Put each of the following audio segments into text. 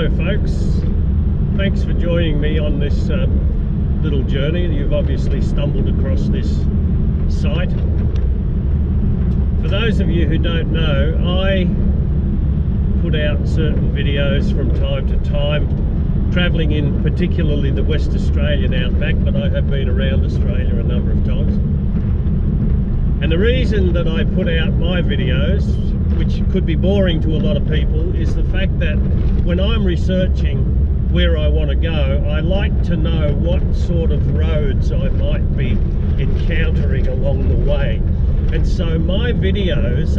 Hello folks, thanks for joining me on this little journey. You've obviously stumbled across this site. For those of you who don't know, I put out certain videos from time to time, travelling in particularly the West Australian outback, but I have been around Australia a number of times. And the reason that I put out my videos, which could be boring to a lot of people, is the fact that when I'm researching where I want to go, I like to know what sort of roads I might be encountering along the way. And so my videos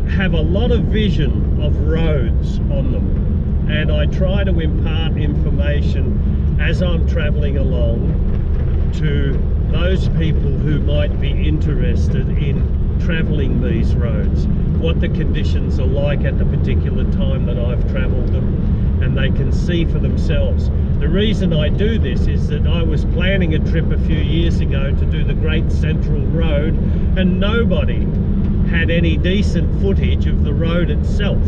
have a lot of vision of roads on them, and I try to impart information as I'm travelling along to those people who might be interested in travelling these roads, what the conditions are like at the particular time that I've travelled them, and they can see for themselves. The reason I do this is that I was planning a trip a few years ago to do the Great Central Road, and nobody had any decent footage of the road itself.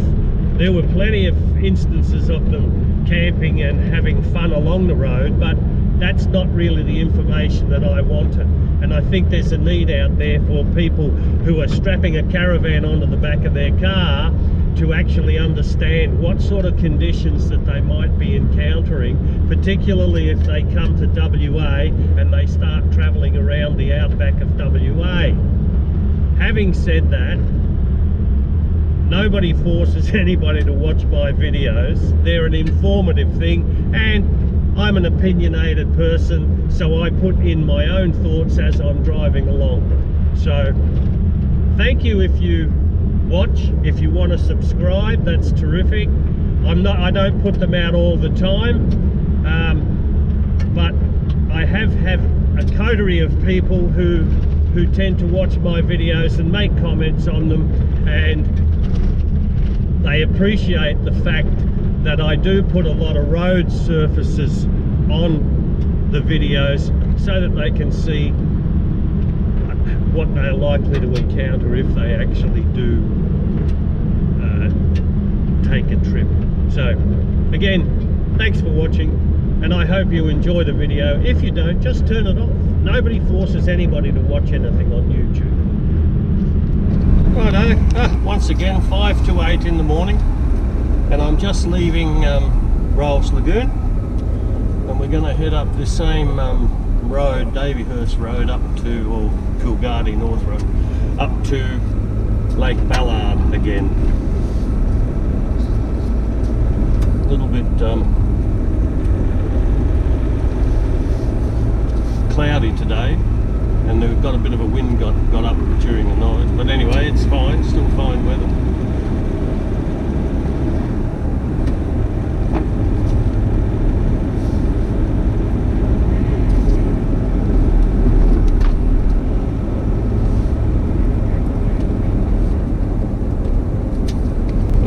There were plenty of instances of them camping and having fun along the road, but that's not really the information that I wanted. And I think there's a need out there for people who are strapping a caravan onto the back of their car to actually understand what sort of conditions that they might be encountering, particularly if they come to WA and they start travelling around the outback of WA. Having said that, nobody forces anybody to watch my videos. They're an informative thing, and I'm an opinionated person, so I put in my own thoughts as I'm driving along. So thank you if you watch. If you want to subscribe, that's terrific. I don't put them out all the time, but I have a coterie of people who tend to watch my videos and make comments on them, and they appreciate the fact that I do put a lot of road surfaces on the videos so that they can see what they're likely to encounter if they actually do take a trip. So again, thanks for watching, and I hope you enjoy the video. If you don't, just turn it off. Nobody forces anybody to watch anything on YouTube. Righto, once again 5 to 8 in the morning, and I'm just leaving Rowles Lagoon, and we're going to head up the same road, Davyhurst Road, up to, or Coolgardie North Road, up to Lake Ballard again. A little bit cloudy today, and we've got a bit of a wind got up during the night, but anyway, it's fine, still fine weather.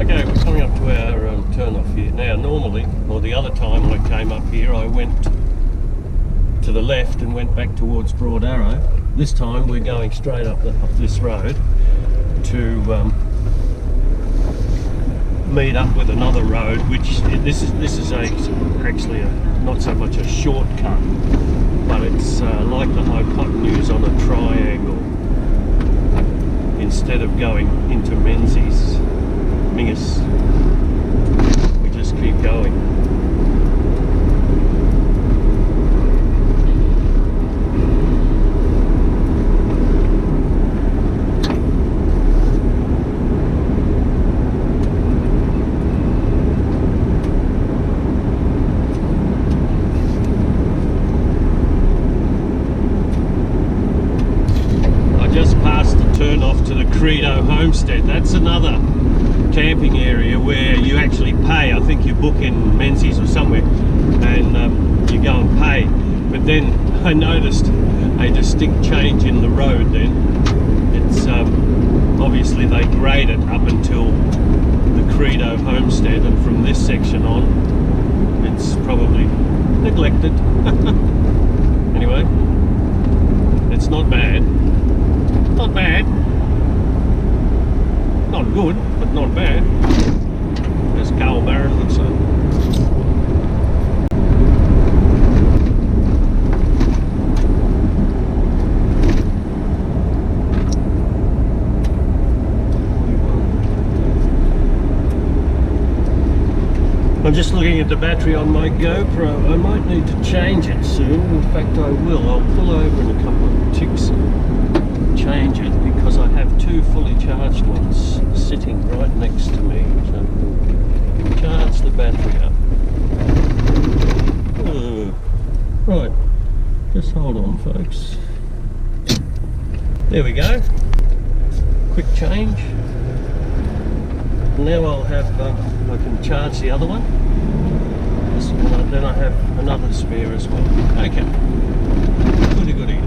Okay, we're coming up to our turn off here. Now normally, or the other time I came up here, I went to the left and went back towards Broad Arrow. This time we're going straight up this road to meet up with another road, which this is actually not so much a shortcut, but it's like the hypotenuse on a triangle. Instead of going into Menzies, we just keep going. Homestead. That's another camping area where you actually pay. I think you book in Menzies or somewhere, and you go and pay. But then I noticed a distinct change in the road. Then it's obviously they grade it up until the Credo Homestead, and from this section on it's probably neglected. Anyway, it's not bad. Not bad. Not good, but not bad. Just go or barren would say. I'm just looking at the battery on my GoPro. I might need to change it soon. In fact, I will. I'll pull over in a couple of ticks and change it because I have two fully charged ones sitting right next to me. So charge the battery up. Right, just hold on, folks. There we go. Quick change. Now I'll have, I can charge the other one. Then I have another spare as well. Okay. Goody goody.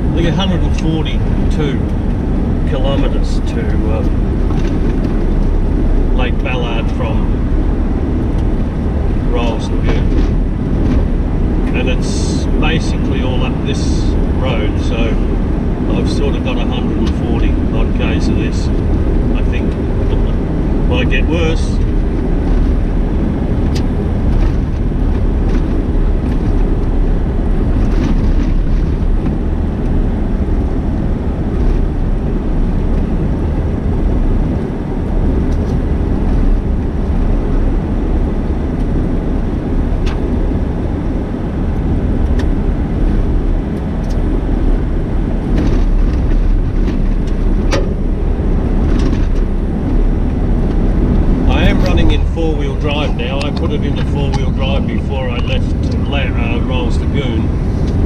I think 142 kilometres to Lake Ballard from Rowles Lagoon, and it's basically all up this road, so I've sort of got 140 odd k's of this. I think might get worse. Four-wheel drive now. I put it into four-wheel drive before I left Rowles Lagoon,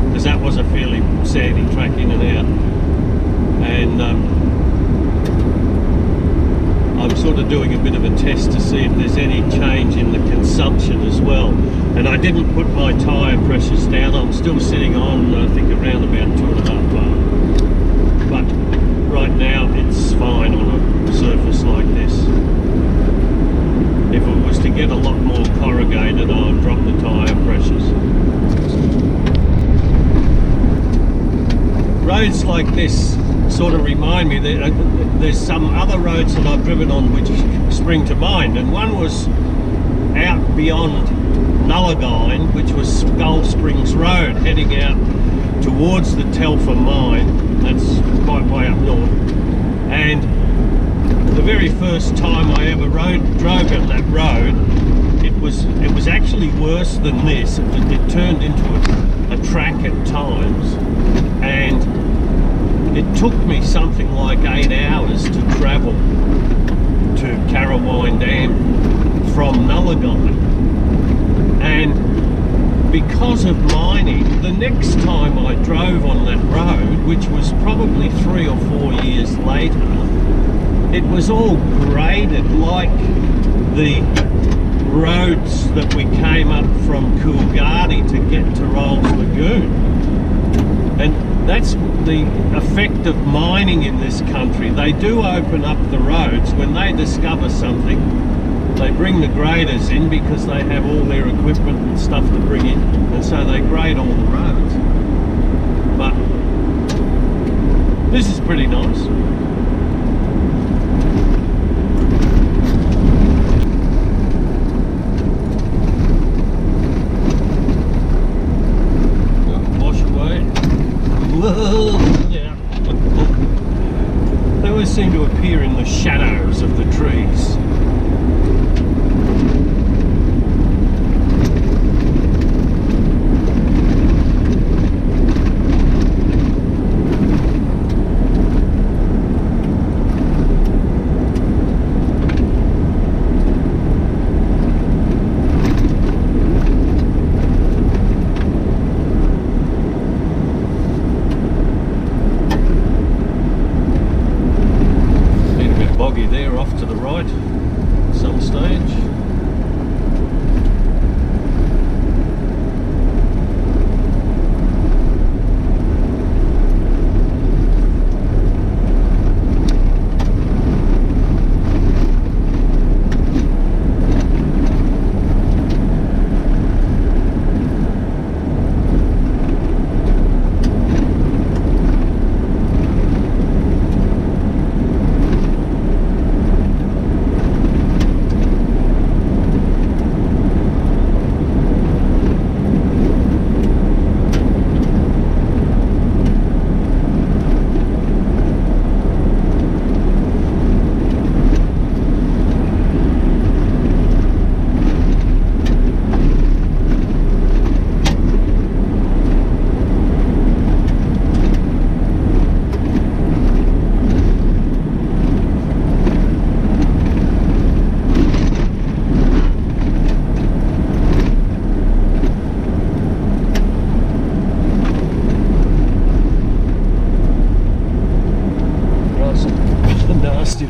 because that was a fairly sandy track in and out, and I'm sort of doing a bit of a test to see if there's any change in the consumption as well. And I didn't put my tyre pressures down. I'm still sitting on, I think, around about 2.5 bar, but right now it's fine on a surface like this. If it was to get a lot more corrugated, I would drop the tyre pressures. Roads like this sort of remind me that there's some other roads that I've driven on which spring to mind, and one was out beyond Nullagine, which was Skull Springs Road, heading out towards the Telfer mine. That's quite way up north. And the very first time I ever drove on that road, it was actually worse than this. It turned into a track at times, and it took me something like 8 hours to travel to Carrawine Dam from Nullagine. And because of mining, the next time I drove on that road, which was probably 3 or 4 years later, it was all graded like the roads that we came up from Coolgardie to get to Rowles Lagoon. And that's the effect of mining in this country. They do open up the roads when they discover something. They bring the graders in because they have all their equipment and stuff to bring in, and so they grade all the roads. But this is pretty nice. Yeah. They always seem to appear in the shadows of the trees. right at some stage.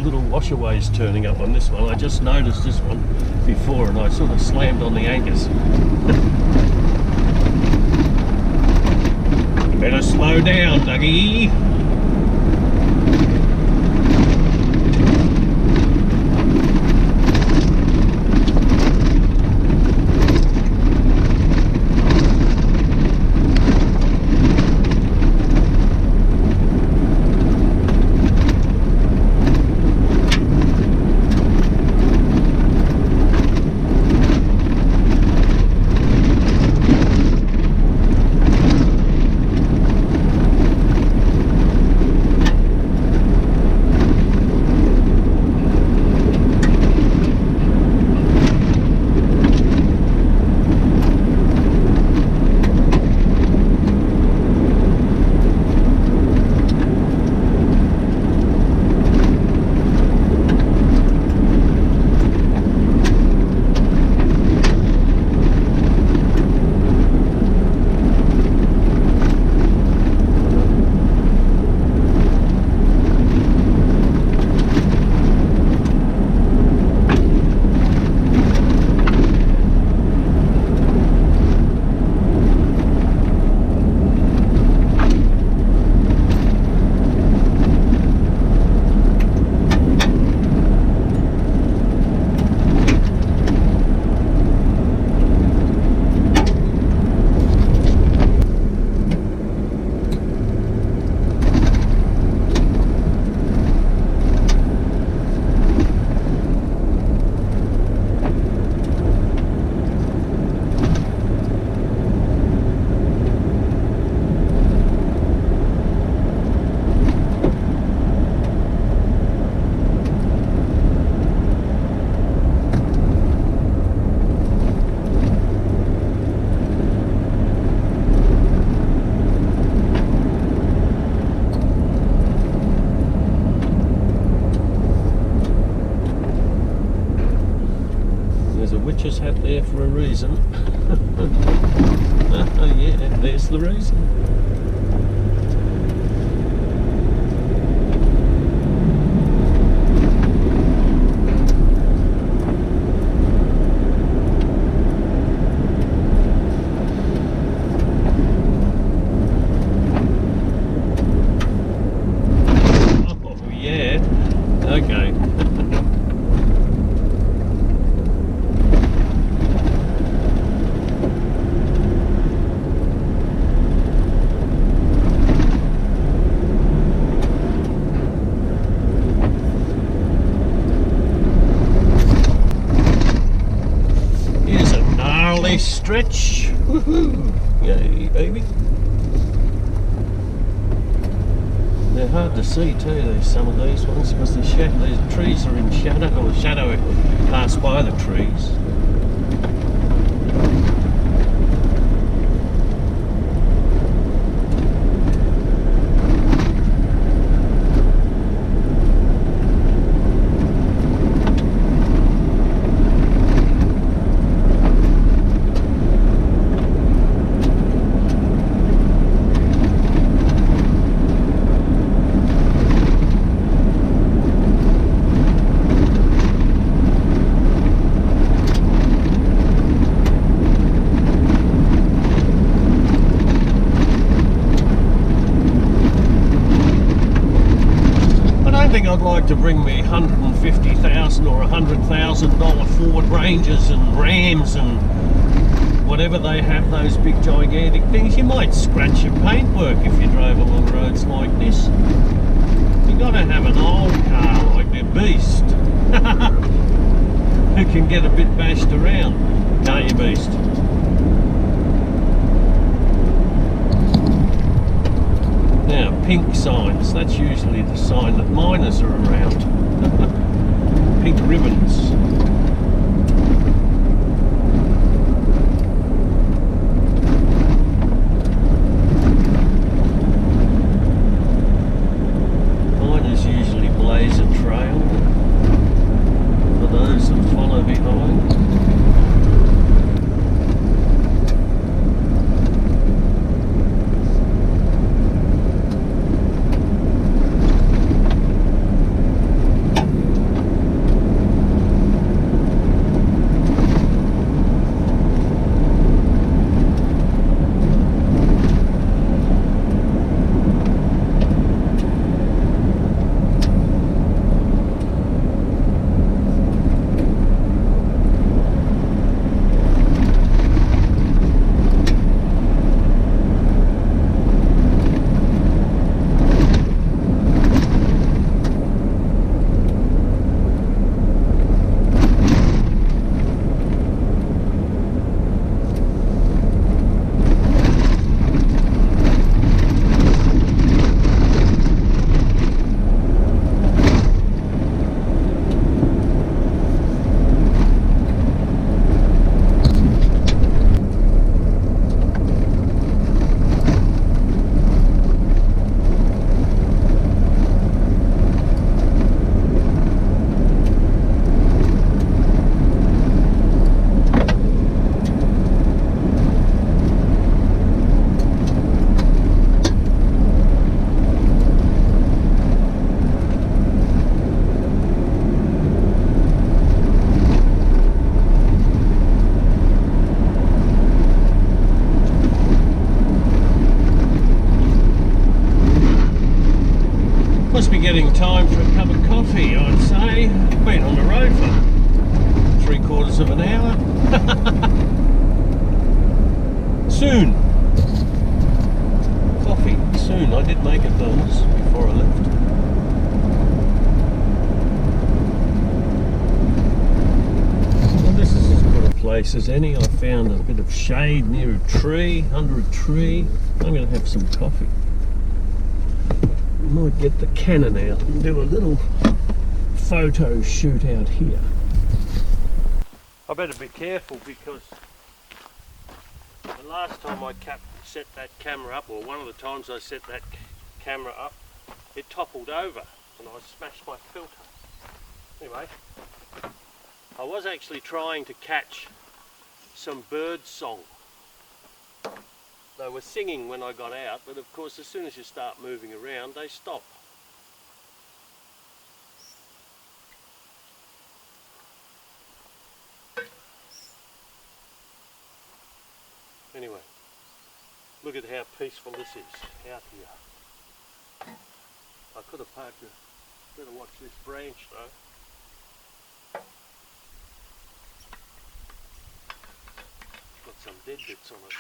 Little washaways turning up on this one. I just noticed this one before and I sort of slammed on the anchors. Better slow down, Dougie. Witch's hat there for a reason. Oh yeah, there's the reason. Oh yeah, okay. Stretch. Woohoo! Yay, baby. They're hard to see too, some of these ones, because the trees are in shadow, or the shadow pass by the trees. deciding I'd like to bring me $150,000 or $100,000 Ford Rangers and Rams and whatever they have, those big gigantic things. You might scratch your paintwork if you drove along roads like this. You got to have an old car like the Beast who can get a bit bashed around, can't you, Beast? Now, pink signs, that's usually the sign that miners are around. Pink ribbons. Miners usually blaze a trail for those that follow behind. Must be getting time for a cup of coffee, I'd say. Been on the road for 3/4 of an hour. Soon. Coffee, soon. I did make a thermos before I left. Well, this is as good a place as any. I found a bit of shade near a tree, under a tree. I'm going to have some coffee. Might get the Canon out and do a little photo shoot out here. I better be careful because the last time I set that camera up, or one of the times I set that camera up, it toppled over and I smashed my filter. Anyway, I was actually trying to catch some bird song. They were singing when I got out, but of course as soon as you start moving around they stop. Anyway, look at how peaceful this is out here. I could have parked a... better watch this branch though. It's got some dead bits on it.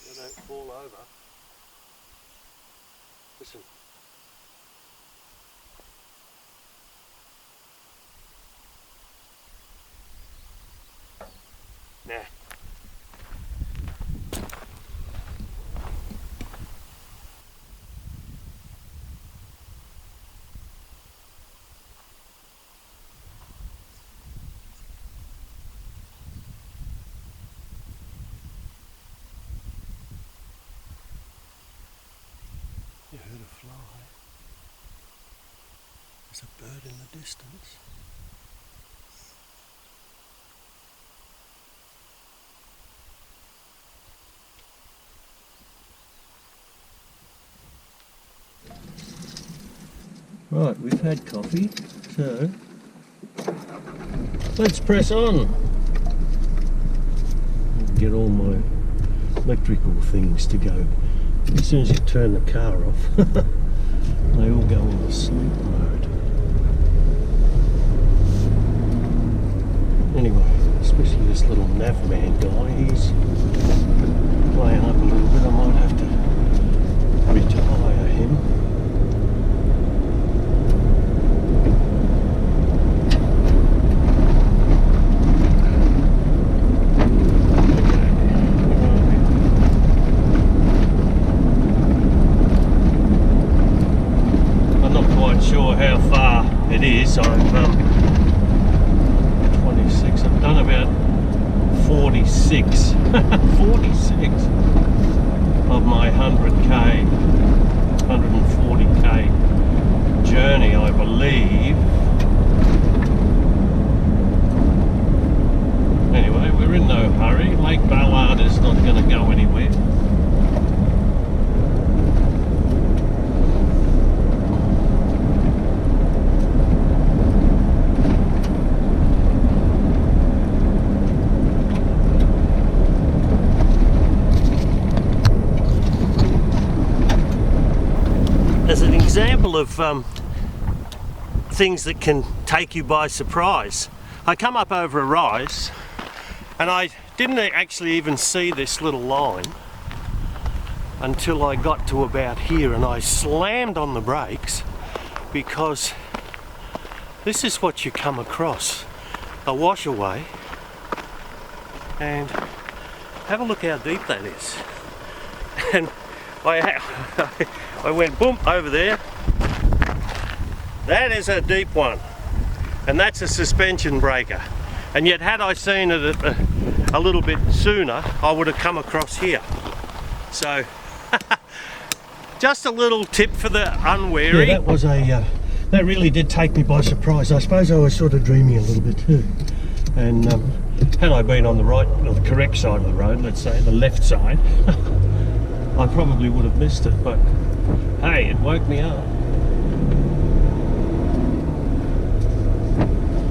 They don't fall over. Listen. Nah. You heard a fly. There's a bird in the distance. Right, we've had coffee, so let's press on. Get all my electrical things to go. As soon as you turn the car off, they all go into sleep mode. little navman guy, he's playing up a little bit. I might have to retire him. I'm not quite sure how far it is. I'm 26. I've done about 46 46 of my 100k 140k journey, I believe. Anyway, we're in no hurry. Lake Ballard is not going to go anywhere. As an example of things that can take you by surprise, I come up over a rise and I didn't actually even see this little line until I got to about here, and I slammed on the brakes because this is what you come across, a washaway, and have a look how deep that is. And I went boom over there. That is a deep one, and that's a suspension breaker. And yet, had I seen it a little bit sooner, I would have come across here. So, just a little tip for the unwary. Yeah, that was that really did take me by surprise. I suppose I was sort of dreaming a little bit too. And had I been on the right, or the correct side of the road, let's say the left side, I probably would have missed it, but hey, it woke me up.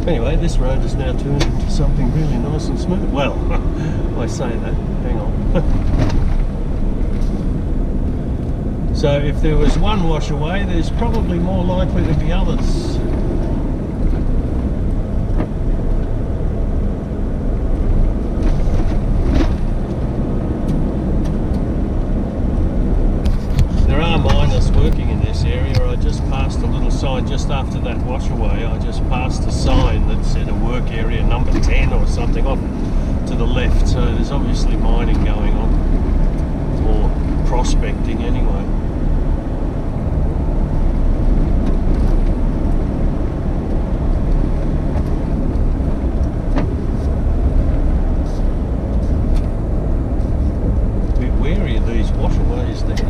Anyway, this road is now turned into something really nice and smooth. Well, I say that, hang on. So if there was one wash away, there's probably more likely to be others. Working in this area. I just passed a little sign just after that washaway. I just passed a sign that said a work area number 10 or something off to the left. So there's obviously mining going on, or prospecting anyway. Be wary of these washaways there.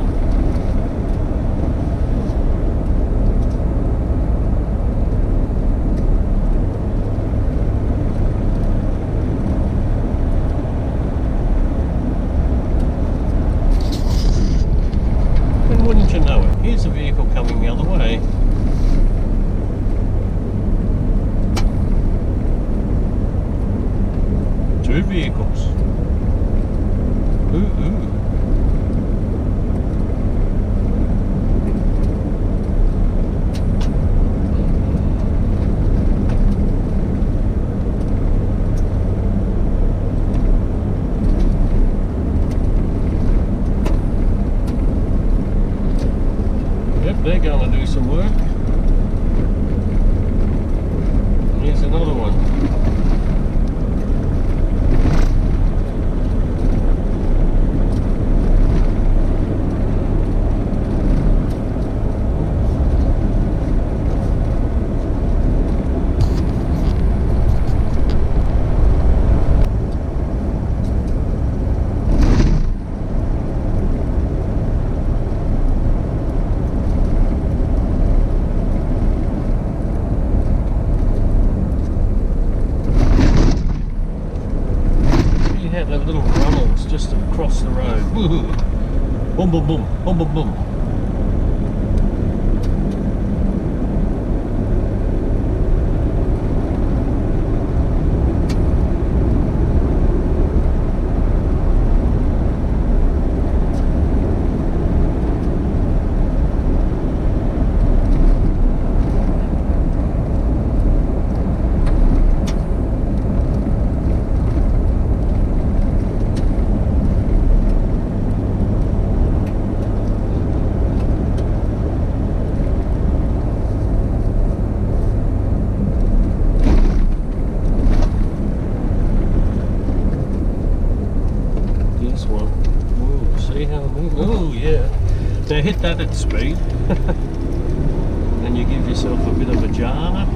Wouldn't you know it? Here's a vehicle coming the other way. Two vehicles. Ooh, ooh. They're going to do some work. Here's another one. The little runnels just across the road. Woo-hoo. Boom, boom, boom, boom, boom, boom. hit that at speed and you give yourself a bit of a jar.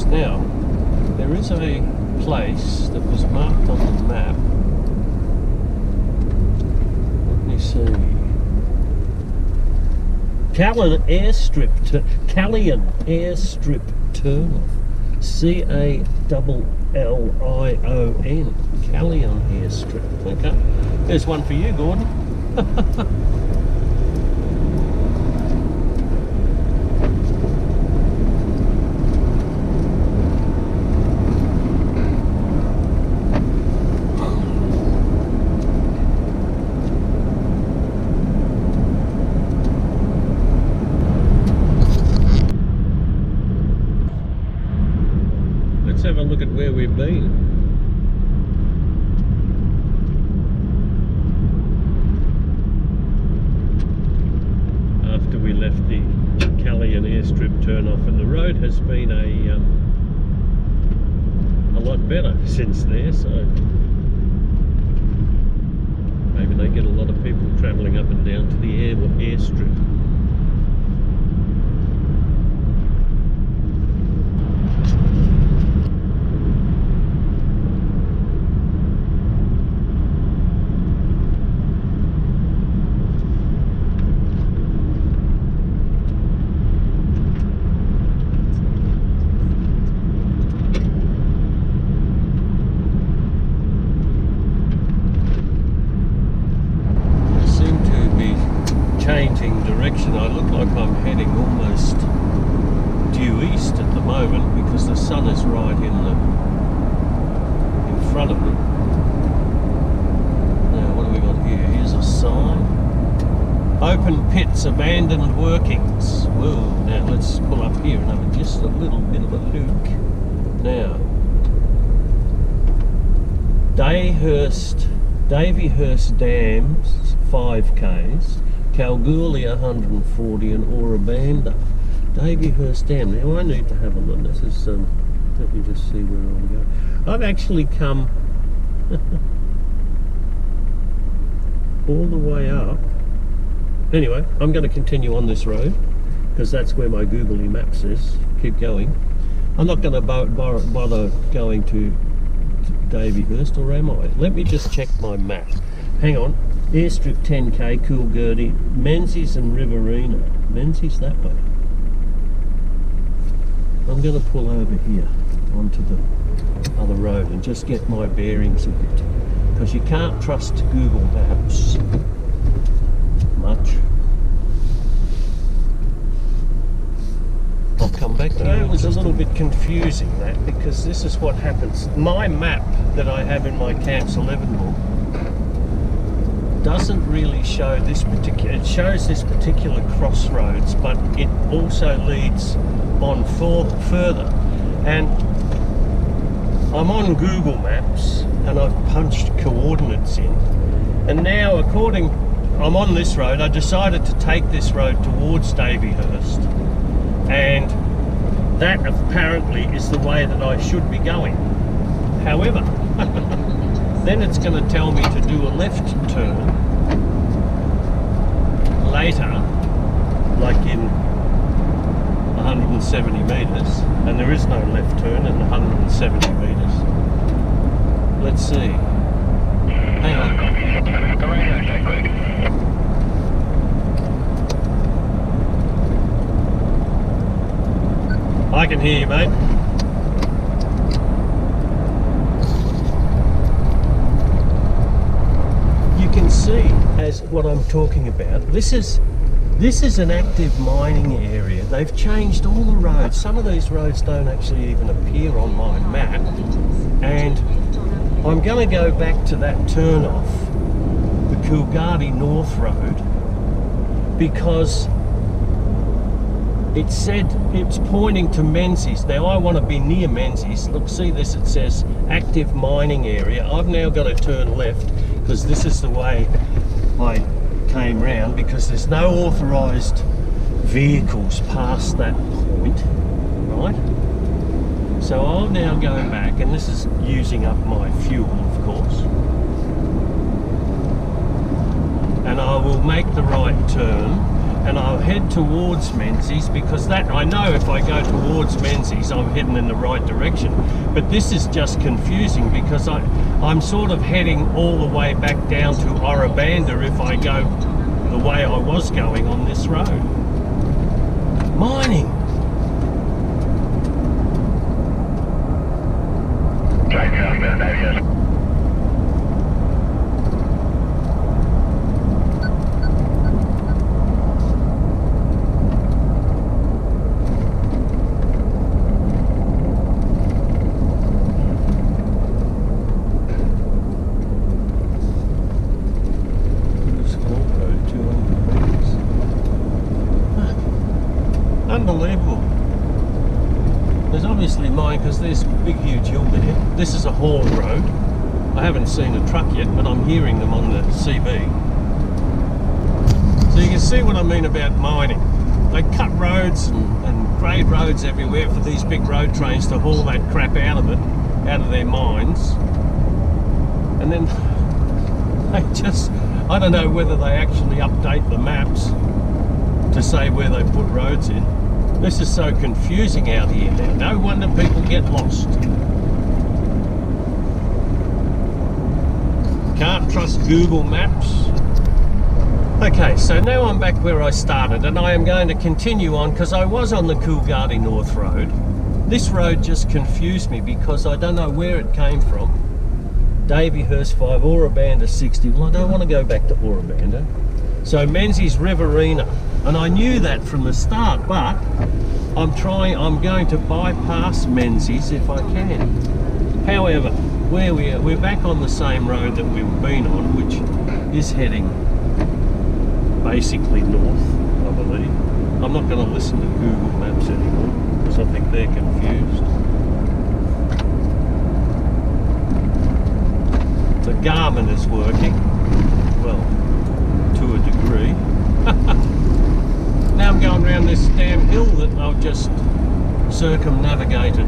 Now, there is a place that was marked on the map. Let me see. Callion Airstrip Turnoff. C-A-L-L-I-O-N. Callion Airstrip. Okay. There's one for you, Gordon. Let's have a look at where we've been. After we left the Callion Airstrip turnoff, and the road has been a lot better since there, so maybe they get a lot of people travelling up and down to the airstrip. Changing direction. I look like I'm heading almost due east at the moment because the sun is right in front of me. Now what do we got here? Here's a sign. Open pits, abandoned workings. Whoa, now let's pull up here and have just a little bit of a look. Now Davyhurst Dams 5Ks, Kalgoorlie 140 and Orabanda. Davyhurst Dam. Now I need to have a look. This is let me just see where I'm going. I've actually come all the way up. Anyway, I'm going to continue on this road because that's where my Googly Maps is. Keep going. I'm not going to bother going to Davyhurst, or am I? Let me just check my map. Hang on. Airstrip 10K, Coolgardie, Menzies and Riverina. Menzies that way. I'm going to pull over here onto the other road and just get my bearings a bit, because you can't trust Google Maps much. I'll come back to you. It was a little bit confusing, that, because this is what happens. My map that I have in my Camps 11 book doesn't really show this particular, it shows this particular crossroads, but it also leads on further. And I'm on Google Maps and I've punched coordinates in, and now I'm on this road. I decided to take this road towards Davyhurst, and that apparently is the way that I should be going. However, then it's going to tell me to do a left turn later, like in 170 metres, and there is no left turn in 170 metres. Let's see. Hang on. I can hear you, mate. You can see as what I'm talking about. This is an active mining area. They've changed all the roads. Some of these roads don't actually even appear on my map, and I'm going to go back to that turn off, the Coolgardie North Road, because it said it's pointing to Menzies. Now I want to be near Menzies. Look, see this, it says active mining area. I've now got to turn left because this is the way I came round, because there's no authorised vehicles past that point, right? So I'll now go back, and this is using up my fuel, of course. And I will make the right turn, and I'll head towards Menzies, because that, I know if I go towards Menzies I'm heading in the right direction. But this is just confusing because I'm sort of heading all the way back down to Orabanda if I go the way I was going on this road. Mining! Unbelievable. There's obviously mine, because there's a big huge hill there. This is a haul road. I haven't seen a truck yet, but I'm hearing them on the CB. So you can see what I mean about mining. They cut roads and grade roads everywhere for these big road trains to haul that crap out of it, out of their mines. And then they just, I don't know whether they actually update the maps to say where they put roads in. This is so confusing out here now. No wonder people get lost. Can't trust Google Maps. Okay, so now I'm back where I started, and I am going to continue on, because I was on the Coolgardie North Road. This road just confused me because I don't know where it came from. Davyhurst 5, Orabanda 60. Well, I don't want to go back to Orabanda. So Menzies Riverina, and I knew that from the start, but I'm going to bypass Menzies if I can. However, where we're back on the same road that we've been on, which is heading basically north, I believe. I'm not going to listen to Google Maps anymore because I think they're confused. The Garmin is working, well, to a degree. Now I'm going around this damn hill that I've just circumnavigated.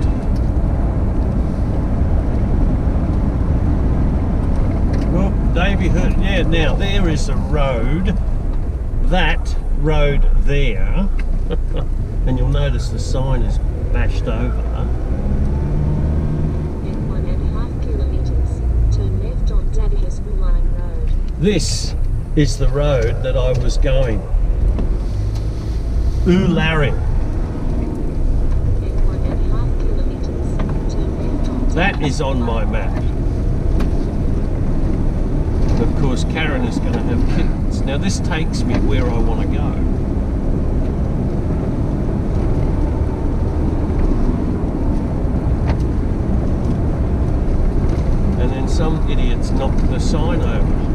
Well, Davyhurst, yeah, now there is a road, that road there, and you'll notice the sign is bashed over. In 1.5 kilometres, turn left on Davyhurst I Road. This is the road that I was going. Oolaring. In 1.5 kilometres, turn left on That is on my map. And of course Karen is going to have kittens. Now this takes me where I want to go. And then some idiots knocked the sign over.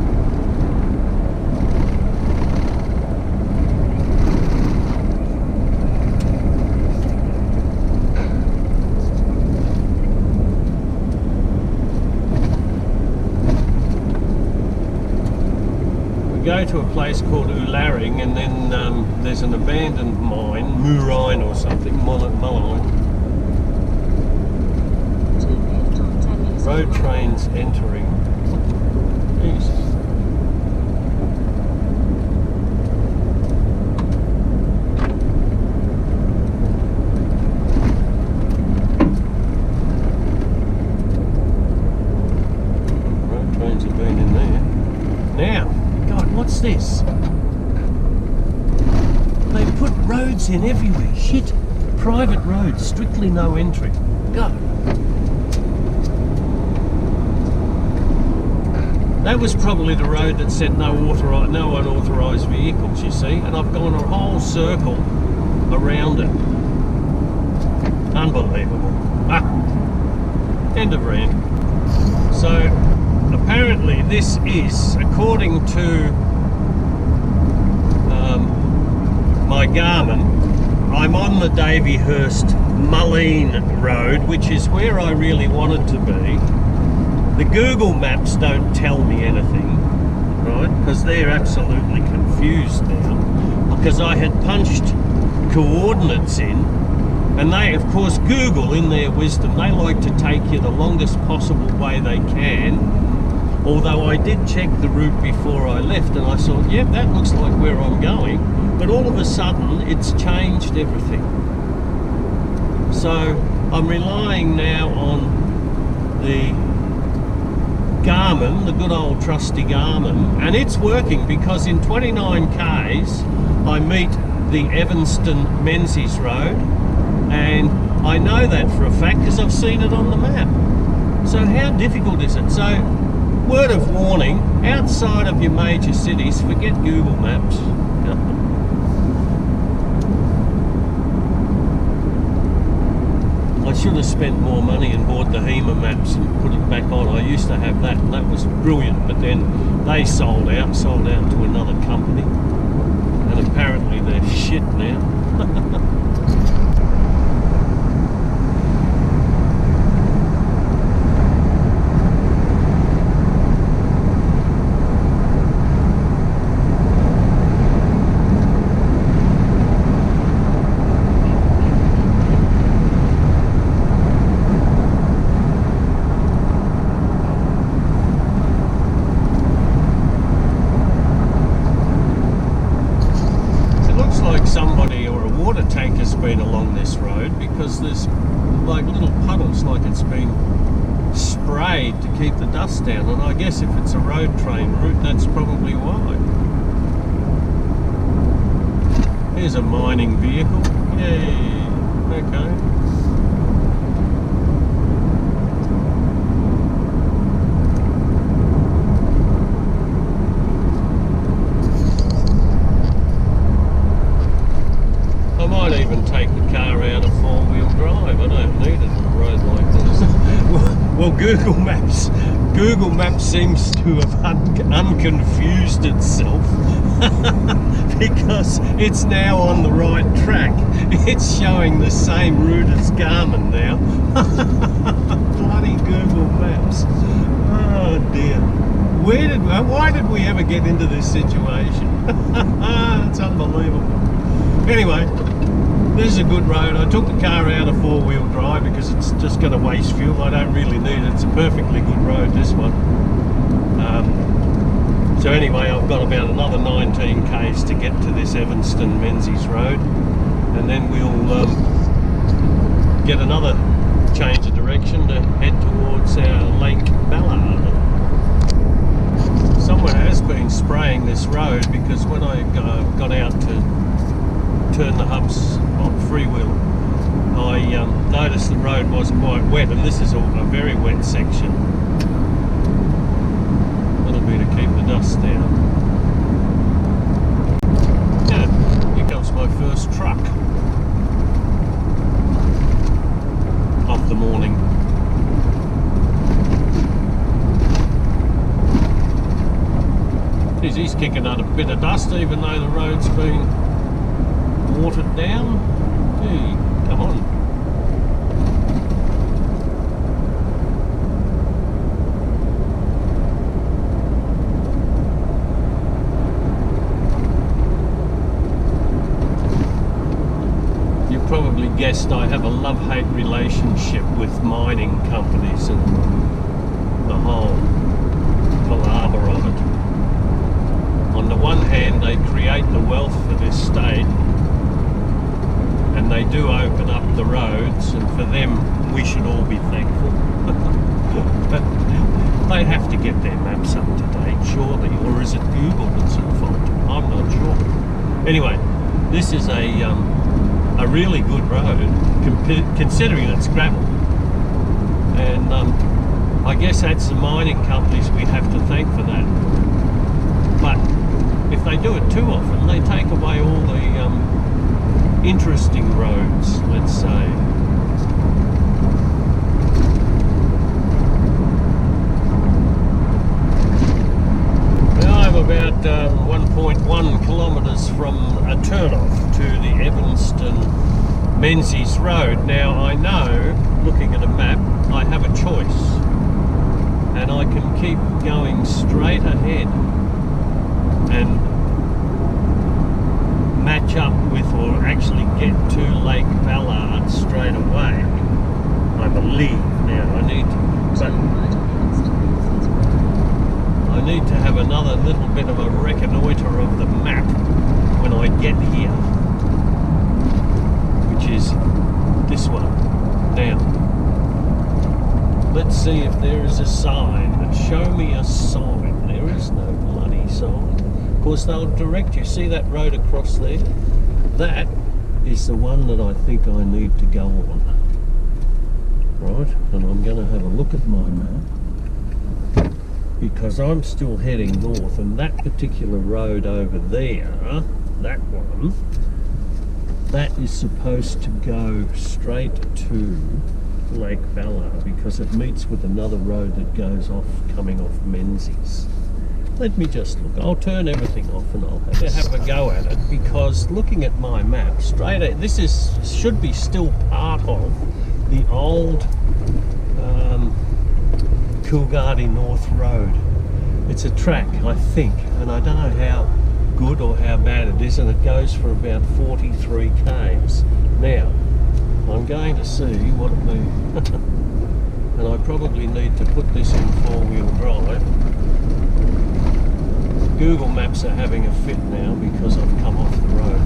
Go to a place called Oolaring, and then there's an abandoned mine, Moorine or something, Mulline. Road trains entering. Jesus. Road trains have been in there. Now, God, what's this? They put roads in everywhere. Shit. Private roads, strictly no entry. God. That was probably the road that said no unauthorised vehicles, you see, and I've gone a whole circle around it. Unbelievable. Ah. End of rant. So, apparently this is, according to my Garmin, I'm on the Davyhurst Mulleen Road, which is where I really wanted to be. The Google Maps don't tell me anything, right? Because they're absolutely confused now. Because I had punched coordinates in, and they, of course, Google, in their wisdom, they like to take you the longest possible way they can. Although I did check the route before I left, and I thought, yep, that looks like where I'm going. But all of a sudden, it's changed everything. So I'm relying now on the Garmin, the good old trusty Garmin, and it's working, because in 29 k's I meet the Evanston Menzies Road, and I know that for a fact because I've seen it on the map. So how difficult is it? So, word of warning, outside of your major cities, forget Google Maps. I should have spent more money and bought the HEMA maps and put it back on. I used to have that, and that was brilliant, but then they sold out to another company, and apparently they're shit now. Been along this road, because there's like little puddles, like it's been sprayed to keep the dust down, and I guess if it's a road train route, that's probably why. Here's a mining vehicle. Yay. Okay. Even take the car out of four-wheel drive. I don't need it on a road like this. Well, Google Maps seems to have unconfused itself because it's now on the right track. It's showing the same route as Garmin now. Bloody Google Maps. Oh dear. Why did we ever get into this situation? It's unbelievable. Anyway, this is a good road. I took the car out of four-wheel drive because it's just going to waste fuel. I don't really need it. It's a perfectly good road, this one. So anyway, I've got about another 19 k's to get to this Evanston Menzies Road, and then we'll get another change of direction to head towards our Lake Ballard. Someone has been spraying this road, because when I got out to turn the hubs on freewheel, I noticed the road was quite wet, and this is a very wet section. That'll be to keep the dust down. Yeah, here comes my first truck of the morning. Geez, he's kicking out a bit of dust, even though the road's been watered down. Gee, come on. You probably guessed I have a love-hate relationship with mining companies and the whole palaver of it. On the one hand, they create the wealth for this state, and they do open up the roads, and for them we should all be thankful. But they have to get their maps up to date, surely, or is it Google that's at fault? I'm not sure. Anyway, this is a really good road, considering it's gravel, and I guess that's the mining companies we have to thank for that. But if they do it too often, they take away all the interesting roads, let's say. Now I'm about 1.1 kilometres from a turn-off to the Evanston Menzies Road. Now I know, looking at a map, I have a choice, and I can keep going straight ahead and match up with, or actually get to Lake Ballard straight away, I believe. Now I need to have another little bit of a reconnoitre of the map when I get here, which is this one. Now let's see if there is a sign. Show me a sign. There is no bloody sign. Of course they'll direct you. See that road across there? That is the one that I think I need to go on. Right, and I'm going to have a look at my map, because I'm still heading north, and that particular road over there, that one, that is supposed to go straight to Lake Ballard, because it meets with another road that goes off, coming off Menzies. Let me just look. I'll turn everything off and I'll have a go at it, because looking at my map, this should be still part of the old Coolgardie North Road. It's a track, I think, and I don't know how good or how bad it is, and it goes for about 43 k's. Now, I'm going to see what the and I probably need to put this in 4-wheel drive. Google Maps are having a fit now because I've come off the road.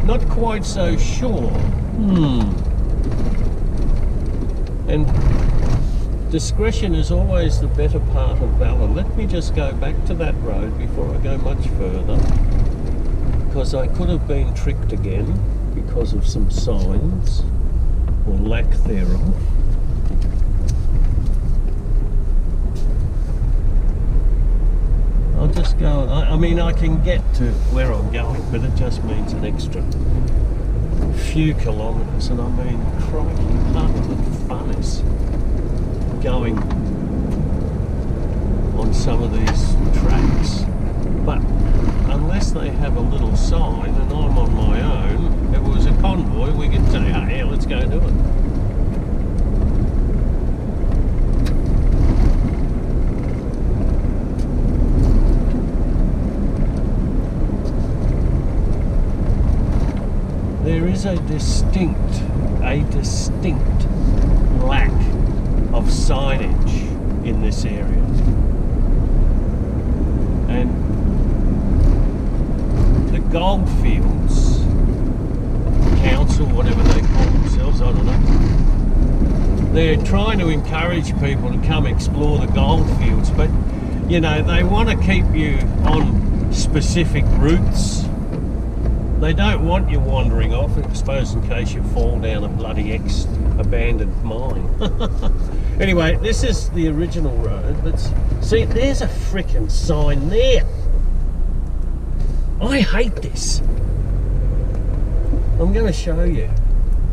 Not quite so sure. And discretion is always the better part of valour. Let me just go back to that road before I go much further, because I could have been tricked again because of some signs or lack thereof. I'll just go, I mean, I can get to where I'm going, but it just means an extra few kilometres, and I mean, crikey, part of the fun is going on some of these tracks. But unless they have a little sign and I'm on my own, if it was a convoy, we could say, oh yeah, let's go do it. There is a distinct lack of signage in this area, and the Goldfields Council, whatever they call themselves, I don't know, they're trying to encourage people to come explore the goldfields, but you know, they want to keep you on specific routes. They don't want you wandering off, I suppose, in case you fall down a bloody abandoned mine. Anyway, this is the original road. Let's see, there's a frickin' sign there. I hate this. I'm going to show you,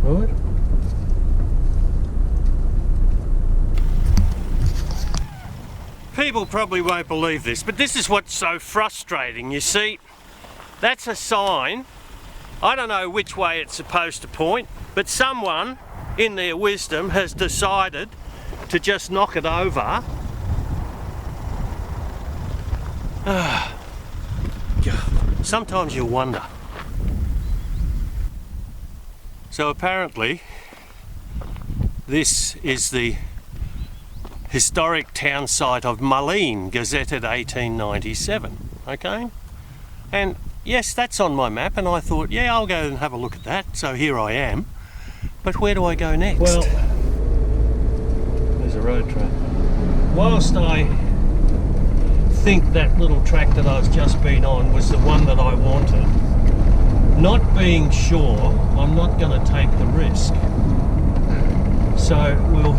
right? People probably won't believe this, but this is what's so frustrating. You see, that's a sign. I don't know which way it's supposed to point, but someone in their wisdom has decided to just knock it over. Sometimes you wonder. So apparently this is the historic town site of Mulleen, gazetted 1897, okay? And yes, that's on my map, and I thought, yeah, I'll go and have a look at that. So here I am. But where do I go next? Well, there's a road track. Whilst I think that little track that I've just been on was the one that I wanted, not being sure, I'm not going to take the risk. So we'll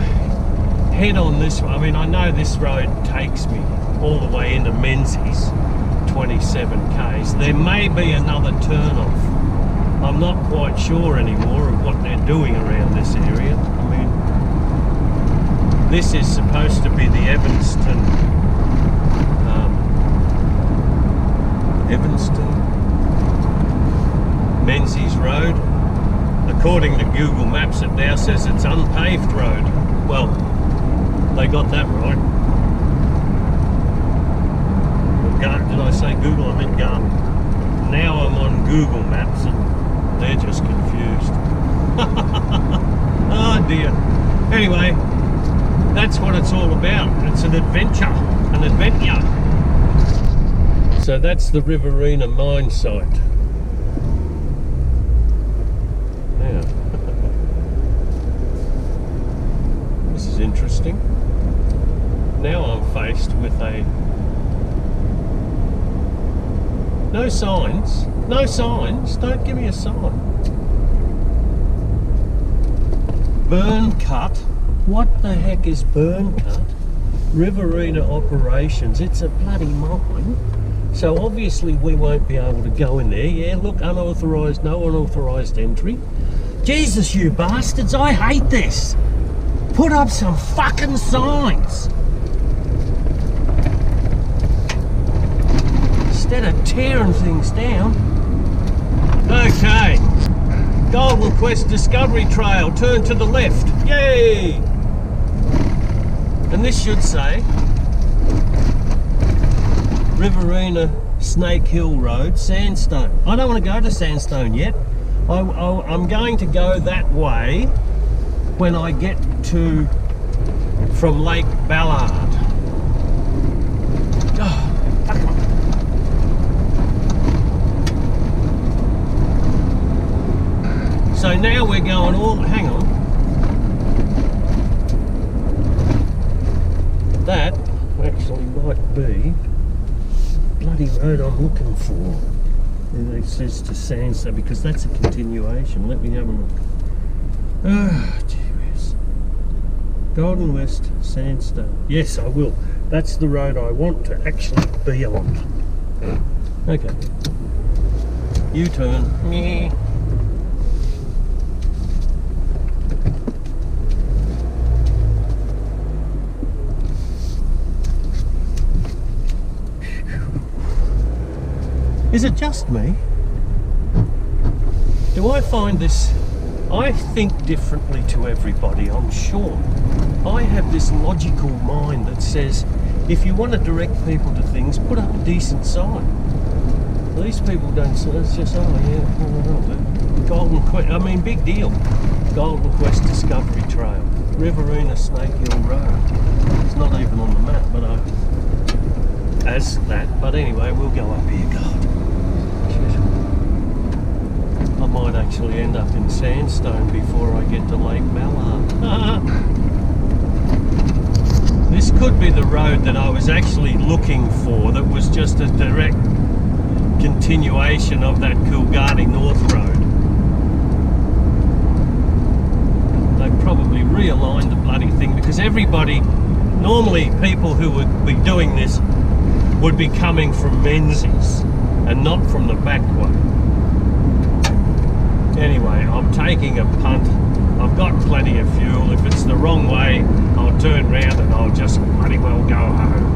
head on this one. I mean, I know this road takes me all the way into Menzies, 27 k's. There may be another turn off. I'm not quite sure anymore of what they're doing around this area. I mean, this is supposed to be the Evanston Menzies Road. According to Google Maps, it now says it's unpaved road. Well, they got that right. Did I say Google? I meant Garmin. Now I'm on Google Maps and they're just confused. Oh dear. Anyway, that's what it's all about. It's an adventure. An adventure. So that's the Riverina mine site. Now, this is interesting. Now I'm faced with no signs. No signs. Don't give me a sign. Burn cut. What the heck is burn cut? Riverina operations. It's a bloody mine. So obviously we won't be able to go in there. Yeah, look, unauthorised, no unauthorised entry. Jesus, you bastards, I hate this. Put up some fucking signs. Instead of tearing things down. Okay. Golden Quest Discovery Trail, turn to the left. Yay! And this should say Riverina Snake Hill Road, Sandstone. I don't want to go to Sandstone yet. I'm going to go that way when I get from Lake Ballard. Oh, fuck on. So now we're going hang on. That actually might be bloody road I'm looking for. And it says to Sandstone because that's a continuation. Let me have a look. Ah, gee whiz. Golden West Sandstone. Yes, I will. That's the road I want to actually be on. Okay. U-turn. Meh. Is it just me? Do I find this... I think differently to everybody, I'm sure. I have this logical mind that says, if you want to direct people to things, put up a decent sign. These people don't say, it's just, oh yeah, Golden Quest, I mean, big deal. Golden Quest Discovery Trail, Riverina Snake Hill Road. It's not even on the map, but but anyway, we'll go up here, God. I might actually end up in Sandstone before I get to Lake Ballard. This could be the road that I was actually looking for, that was just a direct continuation of that Coolgardie North Road. They probably realigned the bloody thing because everybody, normally people who would be doing this would be coming from Menzies and not from the back way. Anyway, I'm taking a punt. I've got plenty of fuel. If it's the wrong way, I'll turn round and I'll just bloody well go home.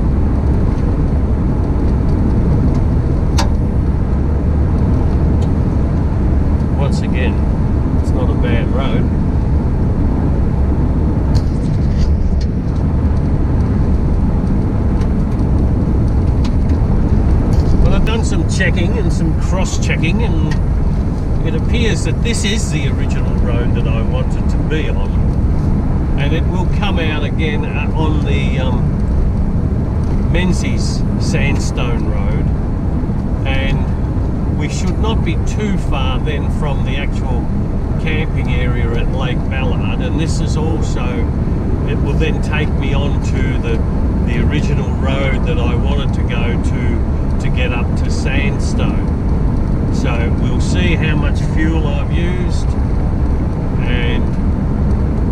Once again, it's not a bad road. Well, I've done some checking and some cross-checking, and it appears that this is the original road that I wanted to be on, and it will come out again on the Menzies Sandstone Road, and we should not be too far then from the actual camping area at Lake Ballard. And this is also it will then take me on to the original road that I wanted to go to get up to Sandstone. So we'll see how much fuel I've used and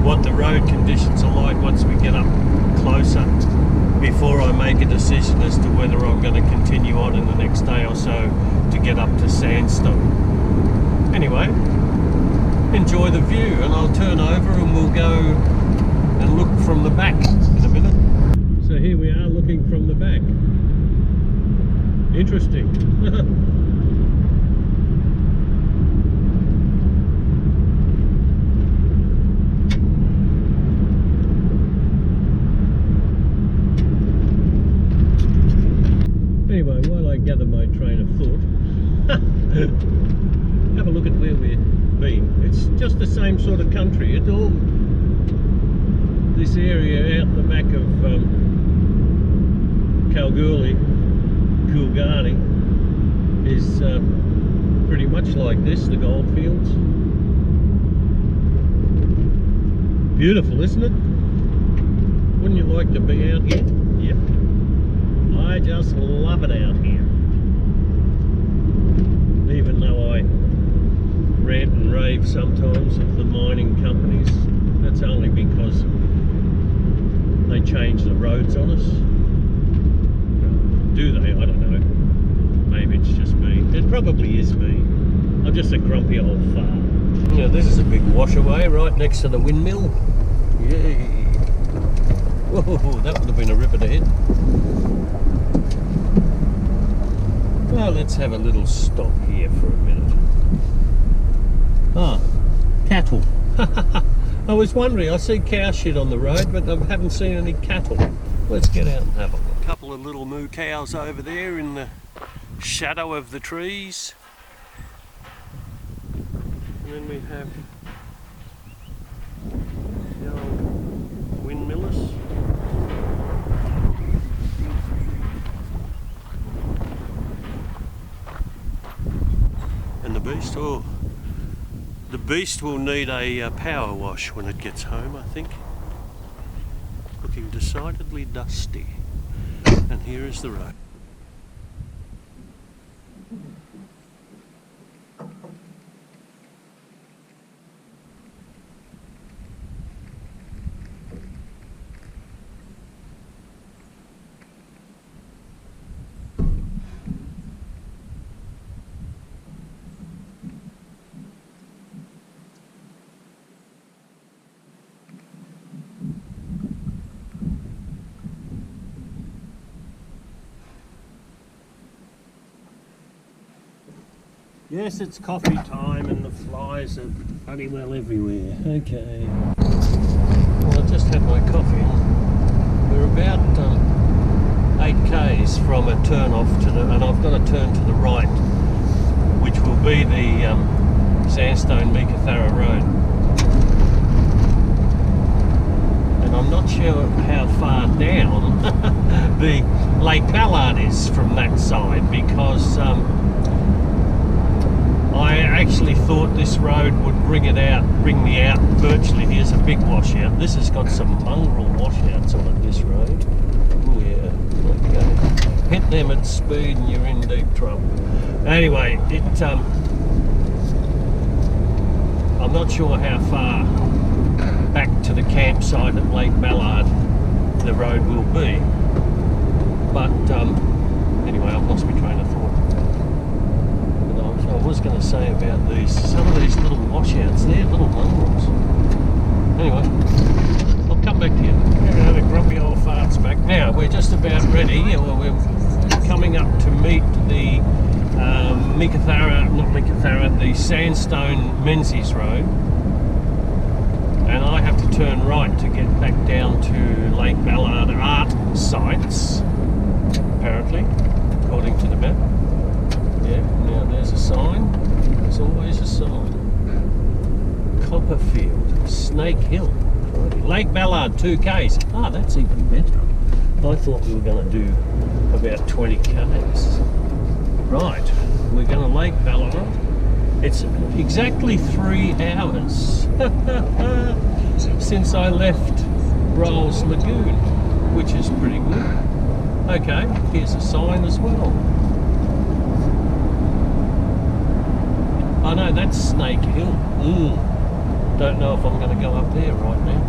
what the road conditions are like once we get up closer, before I make a decision as to whether I'm going to continue on in the next day or so to get up to Sandstone. Anyway, enjoy the view, and I'll turn over and we'll go and look from the back in a minute. So here we are looking from the back. Interesting. Anyway, while I gather my train of thought, have a look at where we've been. It's just the same sort of country. It's all this area out the back of Coolgardie is pretty much like this, the goldfields. Beautiful, isn't it? Wouldn't you like to be out here? Yep. I just love it out here. Even though I rant and rave sometimes of the mining companies, that's only because they change the roads on us. Do they? I don't know. Maybe it's just me. It probably is me. I'm just a grumpy old fart. Now this is a big washaway right next to the windmill. Yay! Whoa, that would have been a ripper to hit. Well, let's have a little stop here for a minute. Ah, cattle. I was wondering, I see cow shit on the road, but I haven't seen any cattle. Let's get out and have a look. A couple of little moo cows over there in the shadow of the trees. And then we have the old windmillers. And the beast, oh, the beast will need a power wash when it gets home, I think. Looking decidedly dusty. And here is the road. Yes, it's coffee time and the flies are bloody well everywhere. Okay. Well, I just had my coffee. We're about 8 k's from a turn off to the, and I've got to turn to the right, which will be the Sandstone Meekatharra Road. And I'm not sure how far down the Lake Ballard is from that side, because I actually thought this road would bring me out virtually. Here's a big washout. This has got some mongrel washouts on it, this road. Oh yeah, okay. Hit them at speed and you're in deep trouble. Anyway, I'm not sure how far back to the campsite at Lake Ballard the road will be. But anyway, I've lost my train of thought. I was going to say about some of these little washouts there, little mongrels. Anyway, I'll come back to you. The grumpy old farts back. Now, we're just about ready. We're coming up to meet the the Sandstone Menzies Road. And I have to turn right to get back down to Lake Ballard art sites, apparently, according to the map. Yeah, now there's a sign. There's always a sign. Copperfield, Snake Hill, Lake Ballard 2 k's. Ah, that's even better. I thought we were going to do about 20 k's. Right, we're going to Lake Ballard. It's exactly 3 hours since I left Rowles Lagoon, which is pretty good. Okay, here's a sign as well. Oh no, that's Snake Hill. Don't know if I'm going to go up there right now.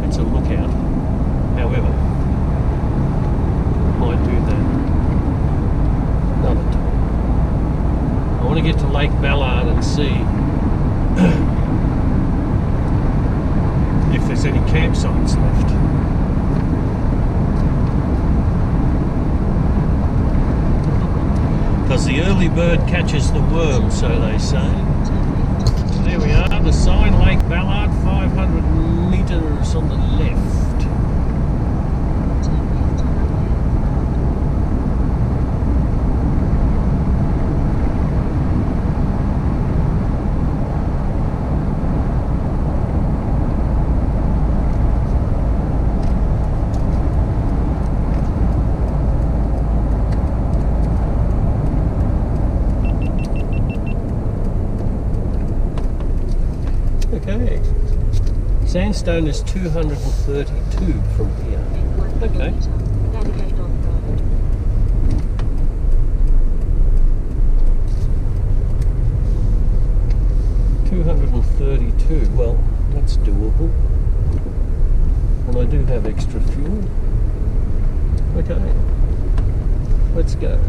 It's a lookout. However, might do that another time. I want to get to Lake Ballard and see if there's any campsites left. Because the early bird catches the worm, so they say. There we are, the sign, Lake Ballard, 500 metres on the left. Okay. Sandstone is 232 from here. Okay. Navigate on road. 232. Well, that's doable. And I do have extra fuel. Okay. Let's go.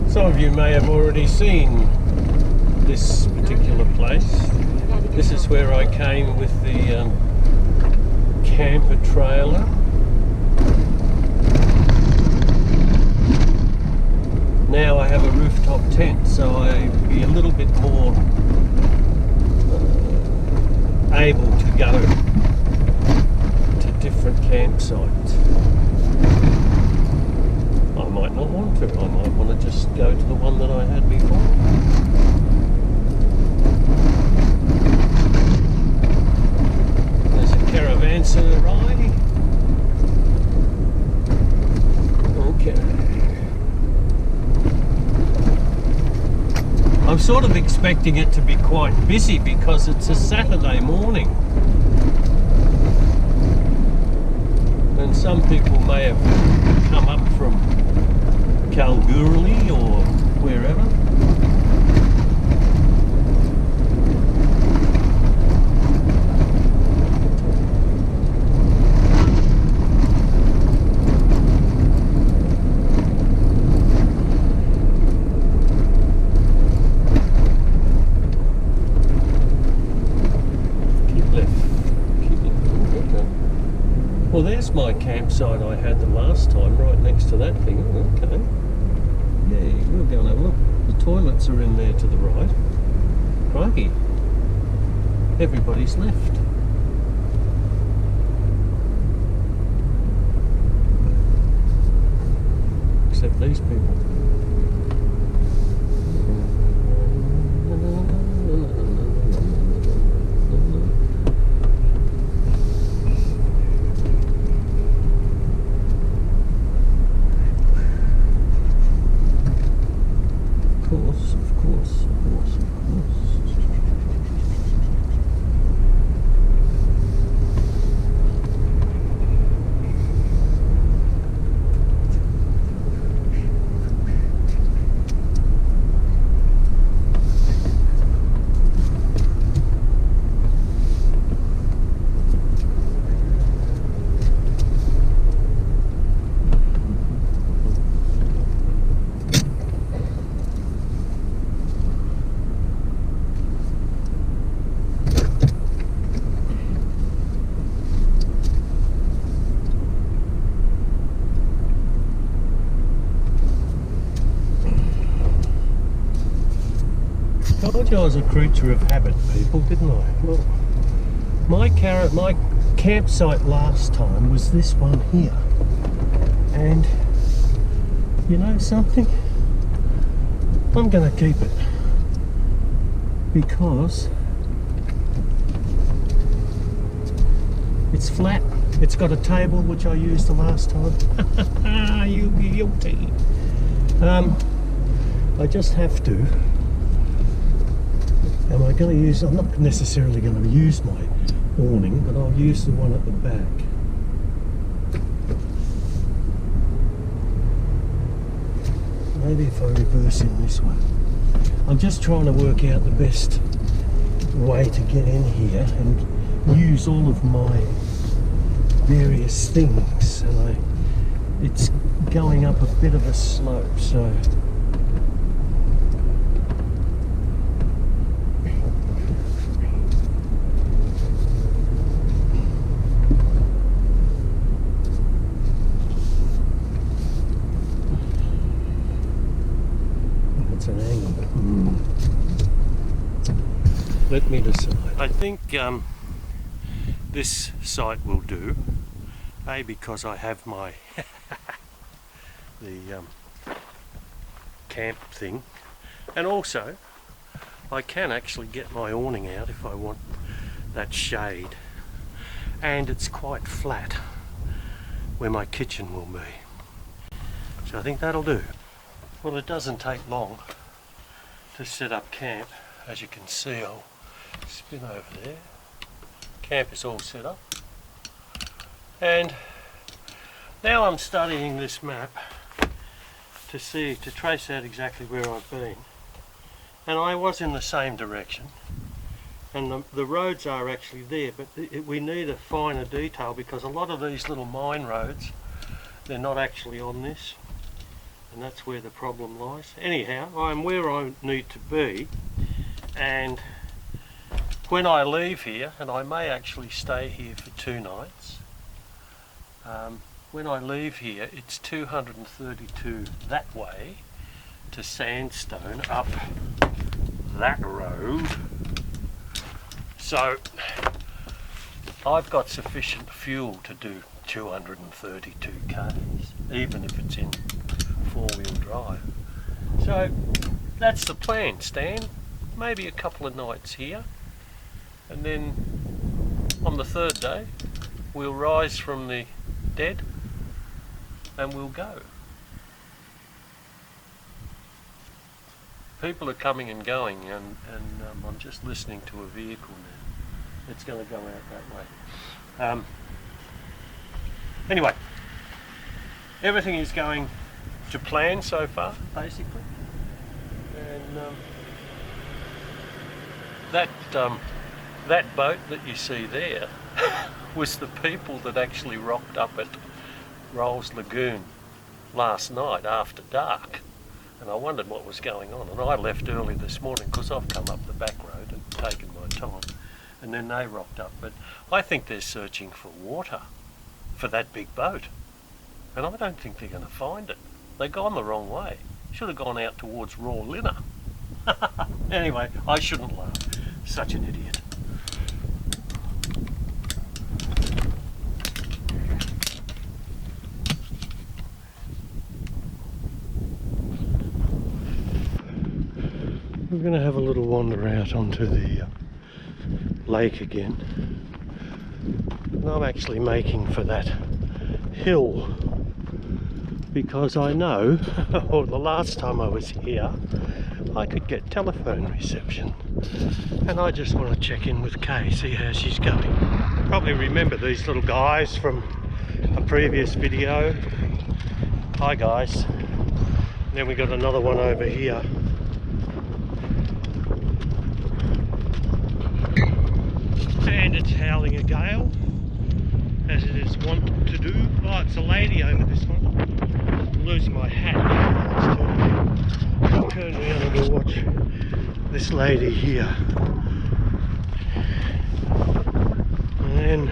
Some of you may have already seen this particular place. This is where I came with the camper trailer. Now I have a rooftop tent, so I'll be a little bit more able to go to different campsites. I might not want to. I might want to just go to the one that I had before. There's a caravanserai. Okay. I'm sort of expecting it to be quite busy because it's a Saturday morning. And some people may have come up from Coolgardie or wherever. Keep left. Keep left. Okay. Well, there's my campsite I had the last time, right next to that thing. Okay. Yeah, we'll go and have a look. The toilets are in there to the right. Crikey. Everybody's left. Except these people. Of course. I told you I was a creature of habit, people, didn't I? Well, my campsite last time was this one here. And you know something? I'm going to keep it. Because it's flat. It's got a table, which I used the last time. You guilty. I just have to Am I going to use, I'm not necessarily going to use my awning, but I'll use the one at the back. Maybe if I reverse in this one. I'm just trying to work out the best way to get in here and use all of my various things, and it's going up a bit of a slope, so it's an angle. Let me decide. I think this site will do. A, because I have my the camp thing, and also I can actually get my awning out if I want that shade, and it's quite flat where my kitchen will be, so I think that'll do. Well, it doesn't take long to set up camp. As you can see, I'll spin over there. Camp is all set up, and now I'm studying this map to trace out exactly where I've been, and I was in the same direction, and the roads are actually there, but we need a finer detail, because a lot of these little mine roads, they're not actually on this, and that's where the problem lies. Anyhow, I'm where I need to be, and when I leave here, and I may actually stay here for 2 nights, when I leave here, it's 232 that way to Sandstone up that road. So I've got sufficient fuel to do 232 k's, even if it's in 4-wheel drive. So that's the plan, Stan. Maybe a couple of nights here, and then on the 3rd day we'll rise from the dead and we'll go. People are coming and going, and I'm just listening to a vehicle now. It's going to go out that way. Anyway, everything is going to plan so far, basically, and that boat that you see there was the people that actually rocked up at Rowles Lagoon last night after dark, and I wondered what was going on, and I left early this morning because I've come up the back road and taken my time, and then they rocked up. But I think they're searching for water for that big boat, and I don't think they're going to find it. They've gone the wrong way. Should have gone out towards Raw Linner. Anyway, I shouldn't laugh. Such an idiot. We're going to have a little wander out onto the lake again. And I'm actually making for that hill, because I know, or the last time I was here, I could get telephone reception. And I just want to check in with Kay, see how she's going. Probably remember these little guys from a previous video. Hi guys. And then we got another one over here. And it's howling a gale, as it is wont to do. Oh, it's a lady over this one. I'm losing my hat. Let's turn around and we'll watch this lady here. And then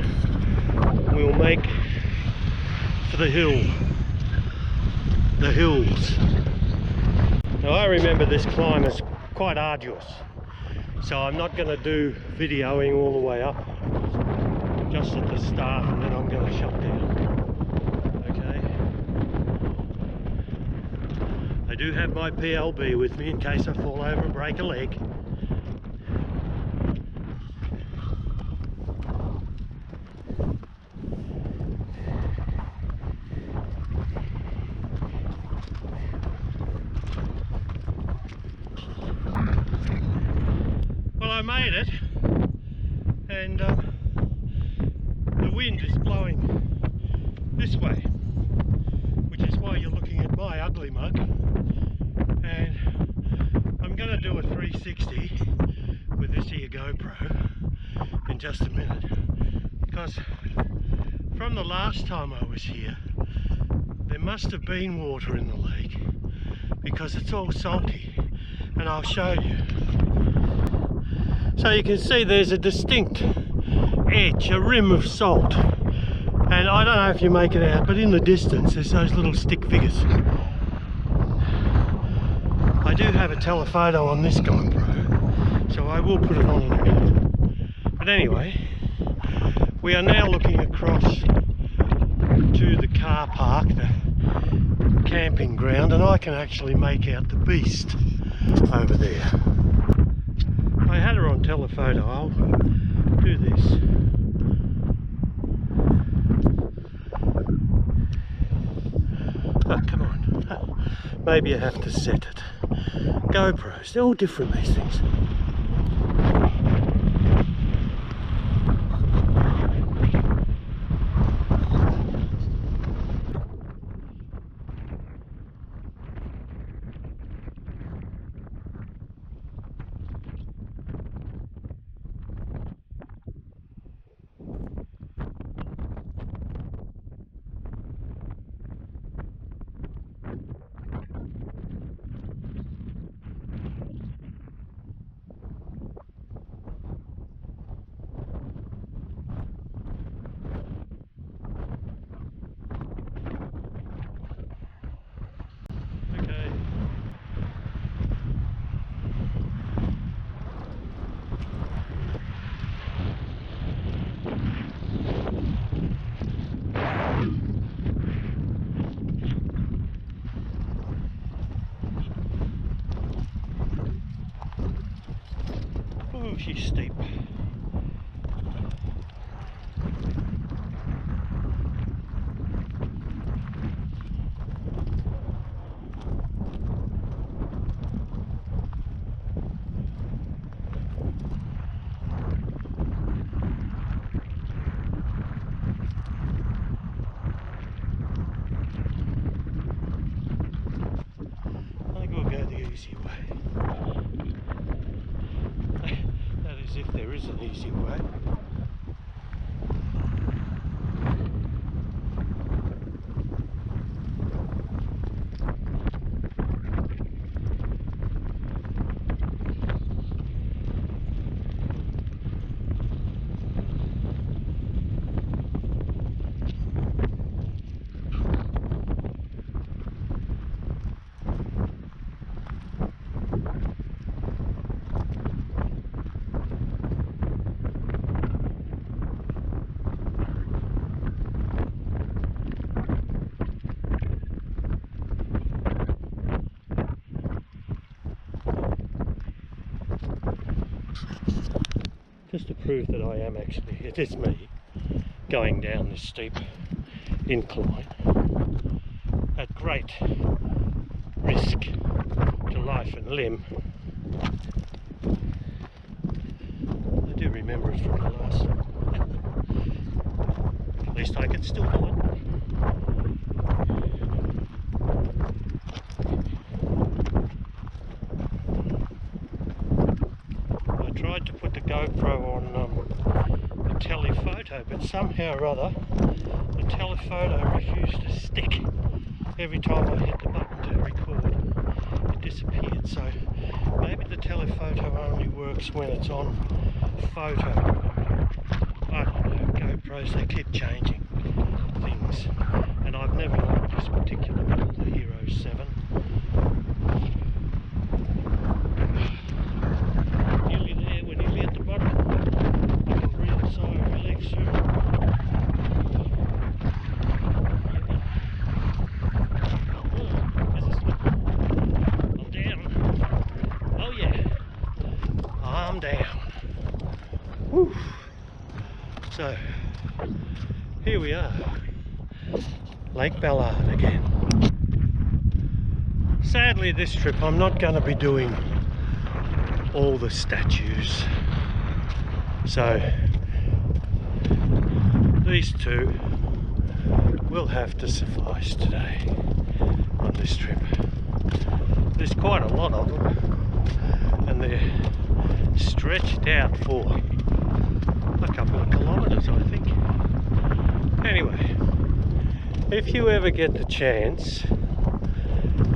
we'll make for the hill. The hills. Now I remember this climb is quite arduous, so I'm not going to do videoing all the way up, just at the start, and then I'm going to shut down. Okay. I do have my PLB with me in case I fall over and break a leg. made it, and the wind is blowing this way, which is why you're looking at my ugly mug. And I'm going to do a 360 with this here GoPro in just a minute, because from the last time I was here there must have been water in the lake, because it's all salty, and I'll show you. So you can see there's a distinct edge, a rim of salt, and I don't know if you make it out, but in the distance there's those little stick figures. I do have a telephoto on this GoPro, so I will put it on in a minute. But anyway, we are now looking across to the car park, the camping ground, and I can actually make out the beast over there. I had her on telephoto. I'll do this. Oh, come on. Maybe you have to set it. GoPros, they're all different, these things. Oh, she's steep. I think we'll go the easy way. That is, if there is an easy way. Just to prove that I am actually, it is me, going down this steep incline at great risk to life and limb. I do remember it from the last one. At least I can still do it. Tried to put the GoPro on the telephoto, but somehow or other the telephoto refused to stick. Every time I hit the button to record, it disappeared. So maybe the telephoto only works when it's on photo. I don't know, GoPros, they keep changing things, and I've never liked this particular one, the Hero 7. Whew. So here we are, Lake Ballard again. Sadly this trip I'm not going to be doing all the statues. So these two will have to suffice today on this trip. There's quite a lot of them, and they're stretched out for a couple of kilometres, I think. Anyway, if you ever get the chance,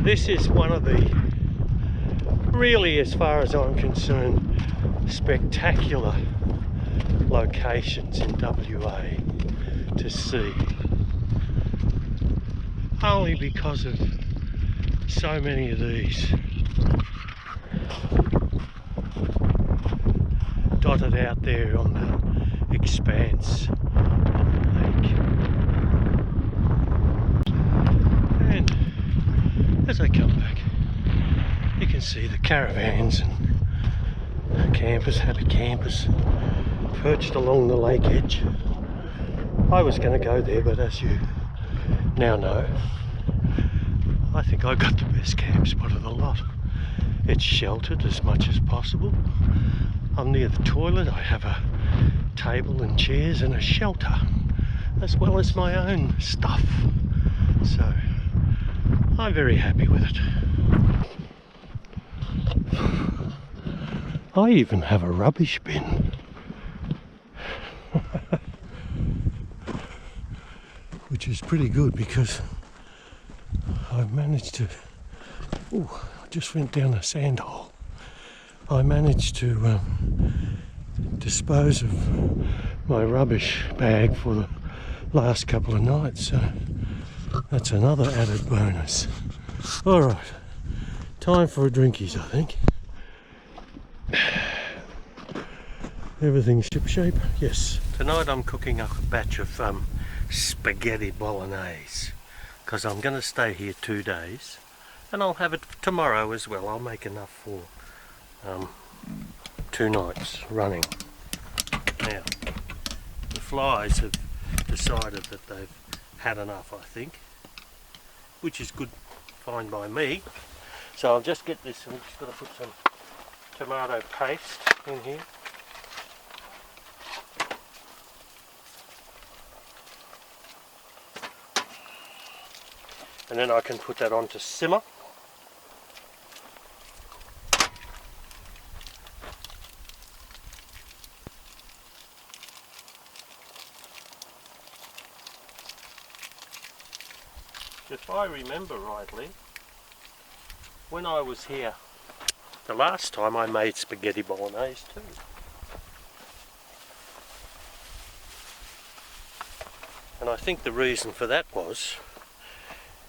this is one of the, really, as far as I'm concerned, spectacular locations in WA to see, only because of so many of these dotted out there on the expanse of the lake. And as I come back, you can see the caravans and campers, happy campers, perched along the lake edge. I was going to go there, but as you now know, I think I got the best camp spot of the lot. It's sheltered as much as possible. I'm near the toilet. I have a table and chairs and a shelter, as well as my own stuff. So I'm very happy with it. I even have a rubbish bin. Which is pretty good because I've managed to... Ooh, I just went down a sand hole. I managed to dispose of my rubbish bag for the last couple of nights, so that's another added bonus. Alright, time for a drinkies, I think. Everything's ship-shape? Yes. Tonight I'm cooking up a batch of spaghetti bolognese, because I'm going to stay here 2 days, and I'll have it tomorrow as well. I'll make enough for 2 nights running. Now, the flies have decided that they've had enough, I think, which is good, fine by me. So I'll just get this, and I'm just going to put some tomato paste in here. And then I can put that on to simmer. If I remember rightly, when I was here the last time, I made spaghetti bolognese too. And I think the reason for that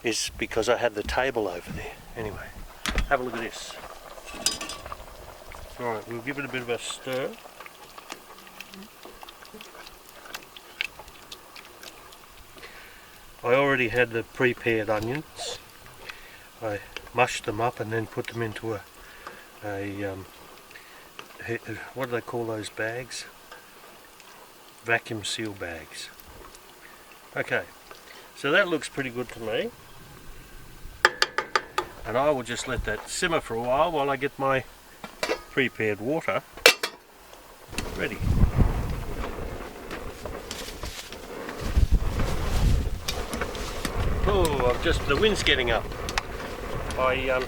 is because I had the table over there. Anyway, have a look at this. Alright, we'll give it a bit of a stir. I already had the prepared onions. I mushed them up and then put them into a what do they call those bags? Vacuum seal bags. Okay, so that looks pretty good to me. And I will just let that simmer for a while I get my prepared water ready. Oh, the wind's getting up. I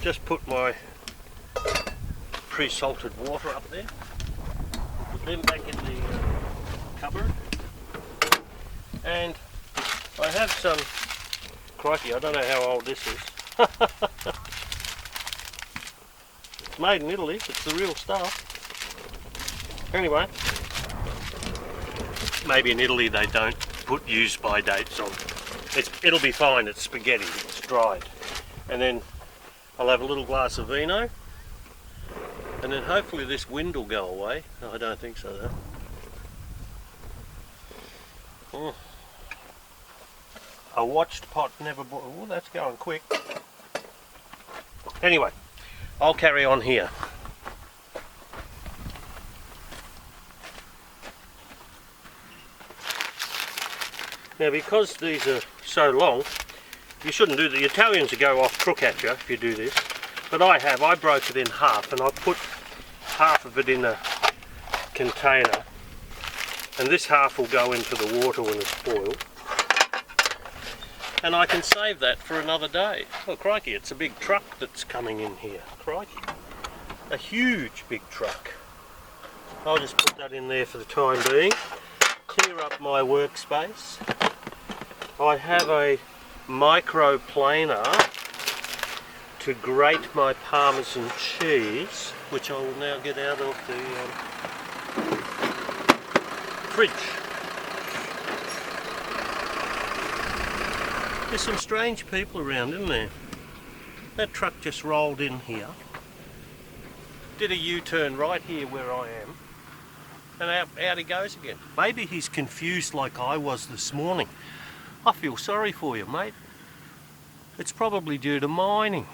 just put my pre-salted water up there. Put them back in the cupboard. And I have some, crikey, I don't know how old this is. It's made in Italy, it's the real stuff. Anyway, maybe in Italy they don't put use by dates on. It'll be fine, it's spaghetti, it's dried. And then I'll have a little glass of vino. And then hopefully this wind will go away. No, I don't think so though. Oh. A watched pot never boiled. Oh, that's going quick. Anyway, I'll carry on here. Now, because these are so long, you shouldn't do the Italians will go off crook at you if you do this. But I broke it in half, and I put half of it in a container, and this half will go into the water when it's boiled, and I can save that for another day. Oh crikey, it's a big truck that's coming in here. Crikey, a huge big truck. I'll just put that in there for the time being. Clear up my workspace. I have a microplaner to grate my Parmesan cheese, which I will now get out of the fridge. There's some strange people around, isn't there? That truck just rolled in here, did a U-turn right here where I am, and out he goes again. Maybe he's confused like I was this morning. I feel sorry for you, mate. It's probably due to mining.